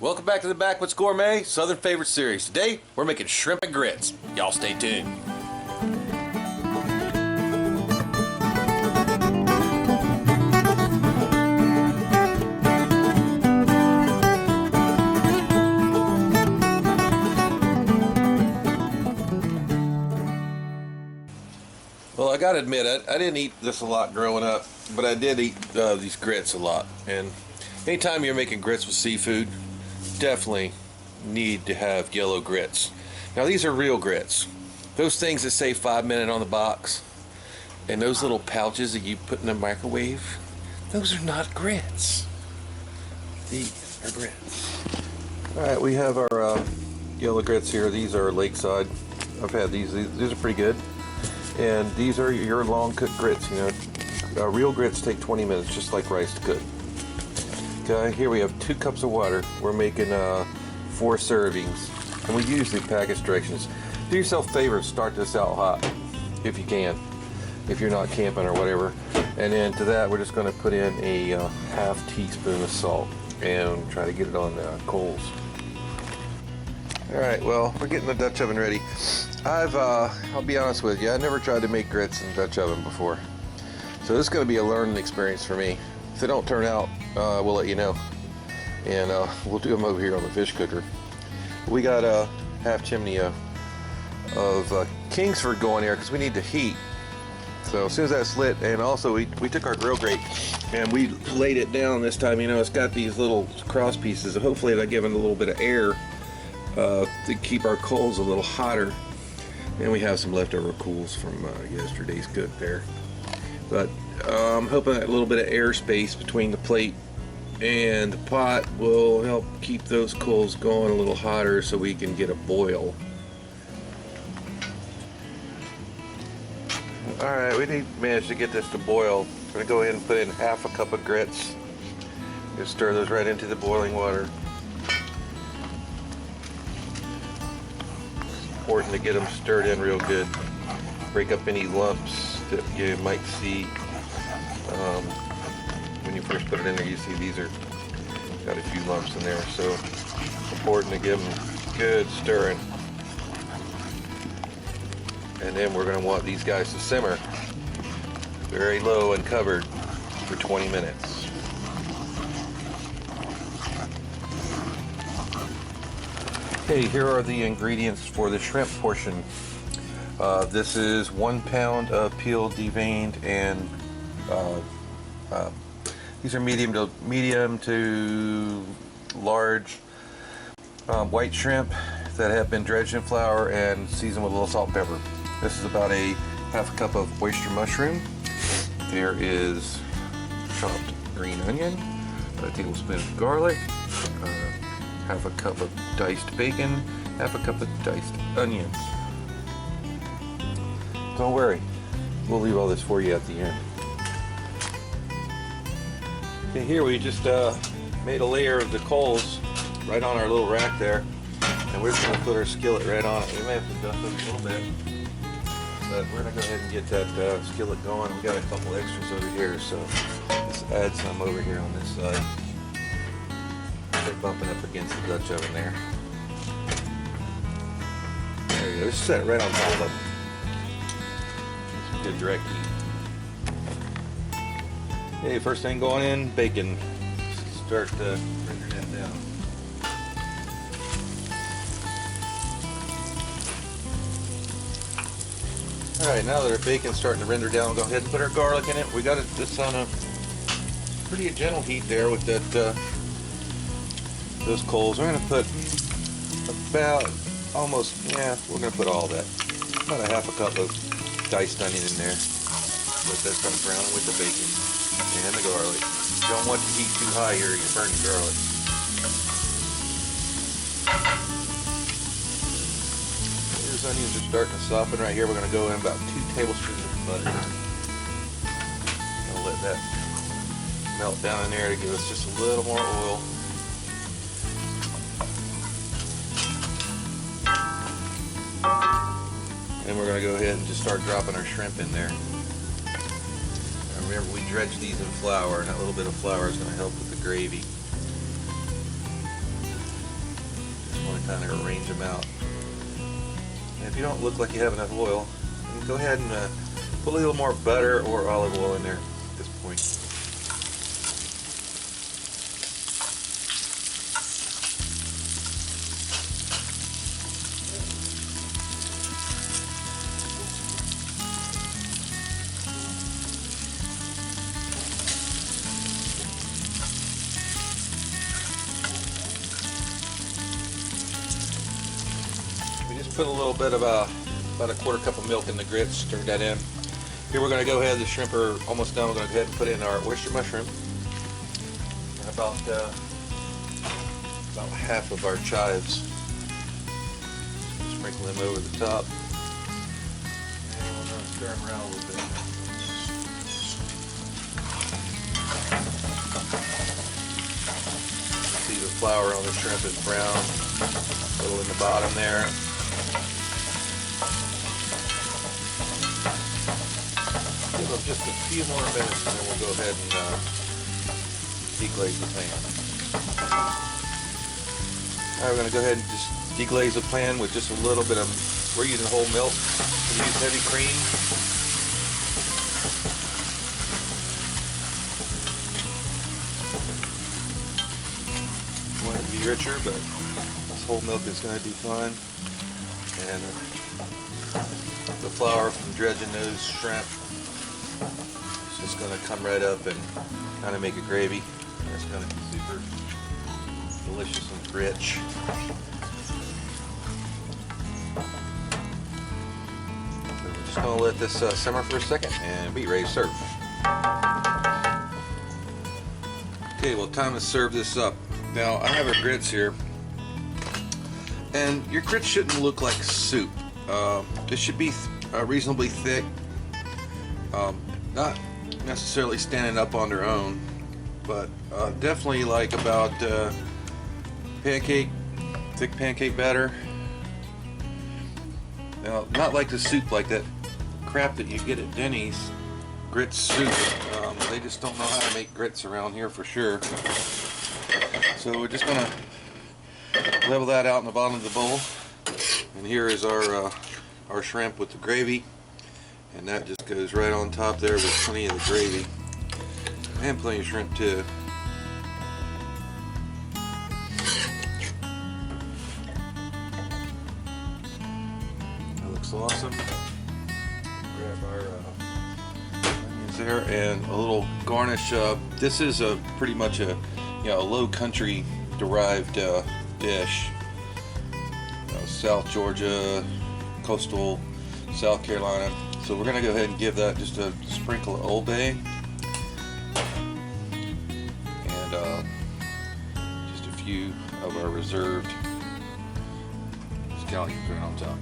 Welcome back to the Backwoods Gourmet Southern Favorite Series. Today, we're making shrimp and grits. Y'all stay tuned. Well, I gotta admit, I didn't eat this a lot growing up, but I did eat these grits a lot. And anytime you're making grits with seafood, definitely need to have yellow grits. Now these are real grits. Those things that say 5 minutes on the box and those little pouches that you put in the microwave, those are not grits. These are grits. Alright, we have our yellow grits here. These are Lakeside. I've had these. These are pretty good. And these are your long cooked grits. You know, real grits take 20 minutes, just like rice to cook. Okay, here we have 2 cups of water. We're making 4 servings, and we use the package directions. Do yourself a favor, start this out hot if you can, if you're not camping or whatever. And then to that, we're just going to put in a half teaspoon of salt and try to get it on the coals. All right, well, we're getting the Dutch oven ready. I'll be honest with you, I never tried to make grits in the Dutch oven before, so this is going to be a learning experience for me. If they don't turn out, we'll let you know, and we'll do them over here on the fish cooker. We got a half chimney of Kingsford going here because we need the heat. So as soon as that's lit, and also we took our grill grate and we laid it down this time. You know, it's got these little cross pieces, and hopefully they're giving a little bit of air to keep our coals a little hotter. And we have some leftover coals from yesterday's cook there. But I'm hoping that little bit of air space between the plate and the pot will help keep those coals going a little hotter so we can get a boil. Alright, we managed to get this to boil. I'm going to go ahead and put in half a cup of grits. Just stir those right into the boiling water. It's important to get them stirred in real good. Break up any lumps that you might see when you first put it in there. You see these are got a few lumps in there, so it's important to give them good stirring. And then we're going to want these guys to simmer very low and covered for 20 minutes. Okay, here are the ingredients for the shrimp portion. This is 1 pound of peeled, deveined, and these are medium to large white shrimp that have been dredged in flour and seasoned with a little salt and pepper. This is about a half a cup of oyster mushroom. There is chopped green onion, a tablespoon of garlic, half a cup of diced bacon, half a cup of diced onions. Don't worry, we'll leave all this for you at the end. Okay, here we just made a layer of the coals right on our little rack there, and we're just going to put our skillet right on it. We may have to dust it a little bit, but we're going to go ahead and get that skillet going. We got a couple extras over here, so let's add some over here on this side. They're bumping up against the Dutch oven there. There you go. Just set it right on top of them. Good direct heat. Okay, first thing going in, bacon. Start to render that down. Alright, now that our bacon's starting to render down, we'll go ahead and put our garlic in it. We got this on a pretty gentle heat there with that those coals. We're going to put about we're going to put all that. About a half a cup of diced onion in there. Let that start browning with the bacon and the garlic. You don't want the heat too high here, you burn the garlic. These onions are starting to soften right here. We're going to go in about 2 tablespoons of butter. I'll let that melt down in there to give us just a little more oil. And we're going to go ahead and just start dropping our shrimp in there. Now remember, we dredged these in flour, and that little bit of flour is going to help with the gravy. kind of arrange them out. And if you don't look like you have enough oil, then go ahead and put a little more butter or olive oil in there at this point. Put a little bit of about a quarter cup of milk in the grits, stir that in. Here we're going to go ahead, the shrimp are almost done, we're going to go ahead and put in our oyster mushroom. And about half of our chives. Sprinkle them over the top. And we're going to stir them around a little bit. See the flour on the shrimp is brown, a little in the bottom there. Give them just a few more minutes and then we'll go ahead and deglaze the pan. Alright, we're going to go ahead and just deglaze the pan with just a little bit of, we're using whole milk, we use heavy cream. I want it to be richer, but this whole milk is going to be fine. And the flour from dredging those shrimp, it's just going to come right up and kind of make a gravy. It's going to be super delicious and rich. So we're just going to let this simmer for a second and be ready to serve. Okay, well, time to serve this up. Now I have our grits here, and your grits shouldn't look like soup. It should be reasonably thick, not necessarily standing up on their own, but definitely like about thick pancake batter. Now, not like the soup, like that crap that you get at Denny's, grits soup. They just don't know how to make grits around here for sure. So we're just gonna level that out in the bottom of the bowl, and here is our shrimp with the gravy, and that just goes right on top there with plenty of the gravy and plenty of shrimp too. That looks awesome. Grab our onions there and a little garnish. This is pretty much a low country derived dish. South Georgia, coastal South Carolina. So we're going to go ahead and give that just a sprinkle of Old Bay and just a few of our reserved scallions right on top.